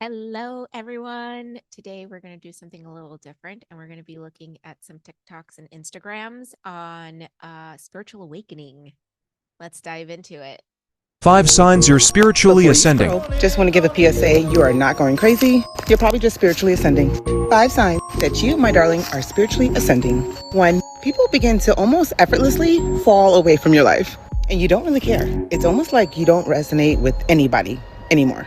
Hello, everyone. Today we're going to do something a little different, and we're going to be looking at some TikToks and Instagrams on spiritual awakening. Let's dive into it. Five signs you're spiritually Before you ascending. scroll, just want to give a PSA. You are not going crazy. You're probably just spiritually ascending. 5 signs that you, my darling, are spiritually ascending. 1. People begin to almost effortlessly fall away from your life, and you don't really care. It's almost like you don't resonate with anybody anymore.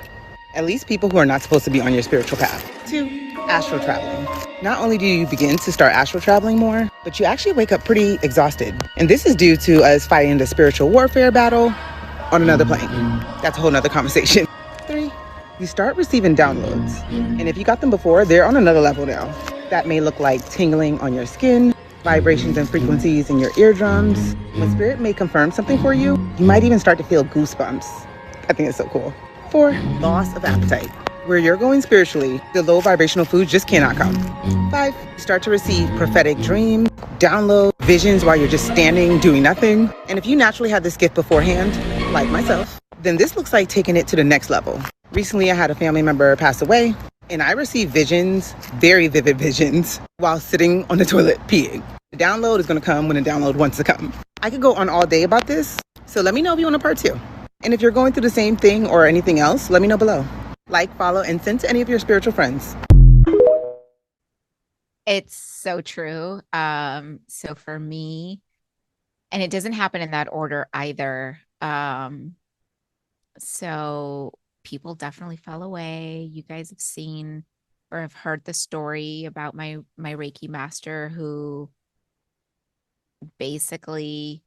At least people who are not supposed to be on your spiritual path. 2. Astral traveling. Not only do you begin to start astral traveling more, but you actually wake up pretty exhausted. And this is due to us fighting the spiritual warfare battle on another plane. That's a whole nother conversation. 3, you start receiving downloads. And if you got them before, they're on another level now. That may look like tingling on your skin, vibrations and frequencies in your eardrums. When spirit may confirm something for you, you might even start to feel goosebumps. I think it's so cool. 4, loss of appetite. Where you're going spiritually, the low vibrational foods just cannot come. 5, you start to receive prophetic dreams, download visions while you're just standing doing nothing. And if you naturally had this gift beforehand, like myself, then this looks like taking it to the next level. Recently, I had a family member pass away, and I received visions, very vivid visions, while sitting on the toilet peeing. The download is going to come when the download wants to come. I could go on all day about this, so let me know if you want a part 2. And if you're going through the same thing or anything else, let me know below. Like, follow, and send to any of your spiritual friends. It's so true. So for me, and it doesn't happen in that order either. So people definitely fell away. You guys have seen or have heard the story about my Reiki master who basically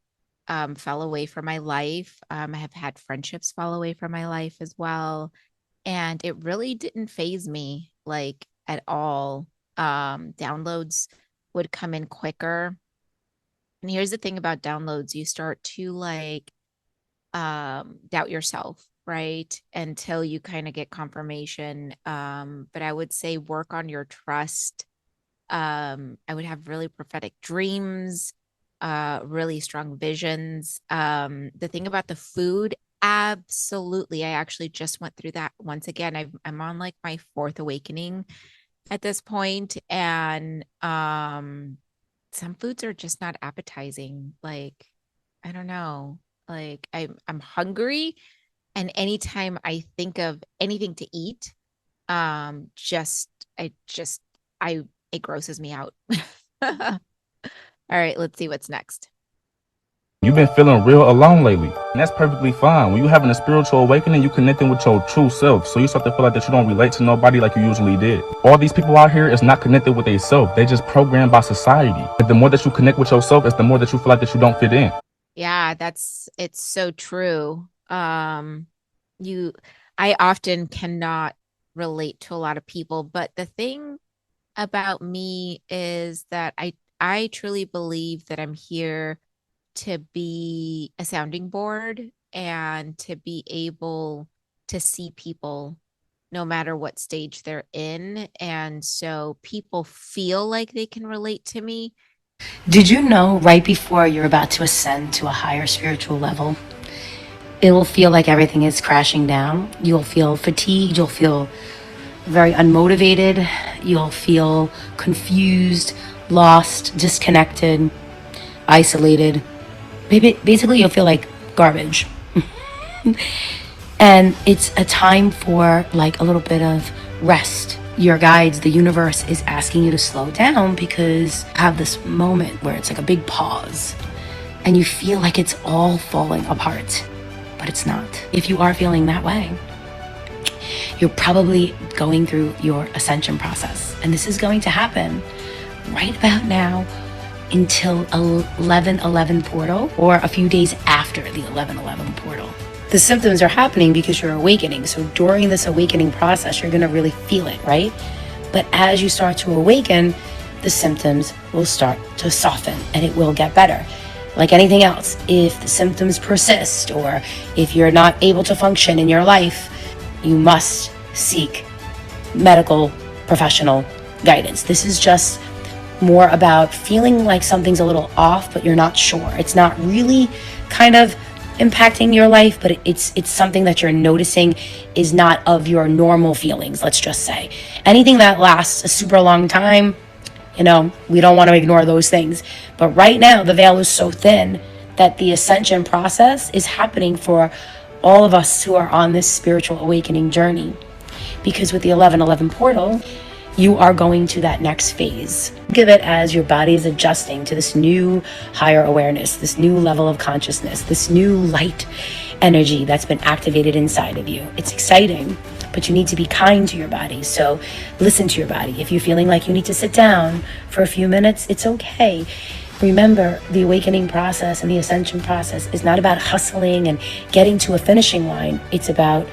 fell away from my life. I have had friendships fall away from my life as well. And it really didn't phase me like at all. Downloads would come in quicker. And here's the thing about downloads, you start to like doubt yourself, right? Until you kind of get confirmation. But I would say work on your trust. I would have really prophetic dreams, really strong visions. The thing about the food, absolutely. I actually just went through that once again. I'm on like my fourth awakening at this point, and some foods are just not appetizing. Like, I don't know. Like I'm hungry, and anytime I think of anything to eat, just I just I it grosses me out. All right, let's see what's next. You've been feeling real alone lately, and that's perfectly fine. When you're having a spiritual awakening, you connecting with your true self, so you start to feel like that you don't relate to nobody like you usually did. All these people out here is not connected with themselves. They just programmed by society. But the more that you connect with yourself, it's the more that you feel like that you don't fit in. Yeah, it's so true. You I often cannot relate to a lot of people, but the thing about me is that I truly believe that I'm here to be a sounding board and to be able to see people no matter what stage they're in. And so people feel like they can relate to me. Did you know right before you're about to ascend to a higher spiritual level, it will feel like everything is crashing down? You'll feel fatigued, you'll feel very unmotivated, you'll feel confused, lost, disconnected, isolated. Basically, you'll feel like garbage. And it's a time for like a little bit of rest. Your guides, the universe is asking you to slow down because you have this moment where it's like a big pause and you feel like it's all falling apart, but it's not. If you are feeling that way, you're probably going through your ascension process. And this is going to happen right about now until 11/11 portal or a few days after the 11/11 portal. The symptoms are happening because you're awakening. So during this awakening process, you're going to really feel it, right? But as you start to awaken, the symptoms will start to soften and it will get better. Like anything else, if the symptoms persist or if you're not able to function in your life, you must seek medical professional guidance. This is just more about feeling like something's a little off, but you're not sure. It's not really kind of impacting your life, but it's something that you're noticing is not of your normal feelings, let's just say. Anything that lasts a super long time, we don't want to ignore those things. But right now, the veil is so thin that the ascension process is happening for all of us who are on this spiritual awakening journey. Because with the 1111 portal, you are going to that next phase. Think of it as your body is adjusting to this new higher awareness, this new level of consciousness, this new light energy that's been activated inside of you. It's exciting, but you need to be kind to your body. So listen to your body. If you're feeling like you need to sit down for a few minutes, it's okay. Remember, the awakening process and the ascension process is not about hustling and getting to a finishing line. It's about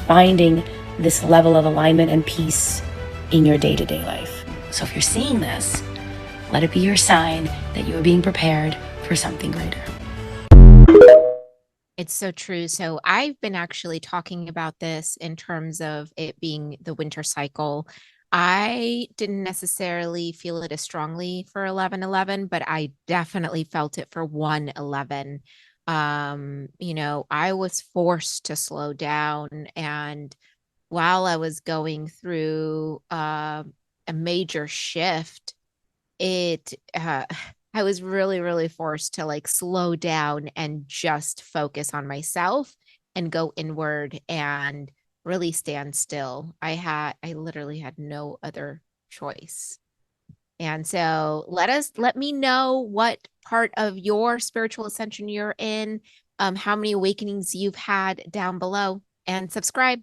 finding this level of alignment and peace in your day-to-day life. So if you're seeing this, let it be your sign that you are being prepared for something greater. It's so true. So I've been actually talking about this in terms of it being the winter cycle. I didn't necessarily feel it as strongly for 11/11, but I definitely felt it for 1/11. I was forced to slow down, and while I was going through a major shift, it I was really, really forced to like slow down and just focus on myself and go inward and really stand still. I literally had no other choice. And so let me know what part of your spiritual ascension you're in, how many awakenings you've had down below, and subscribe.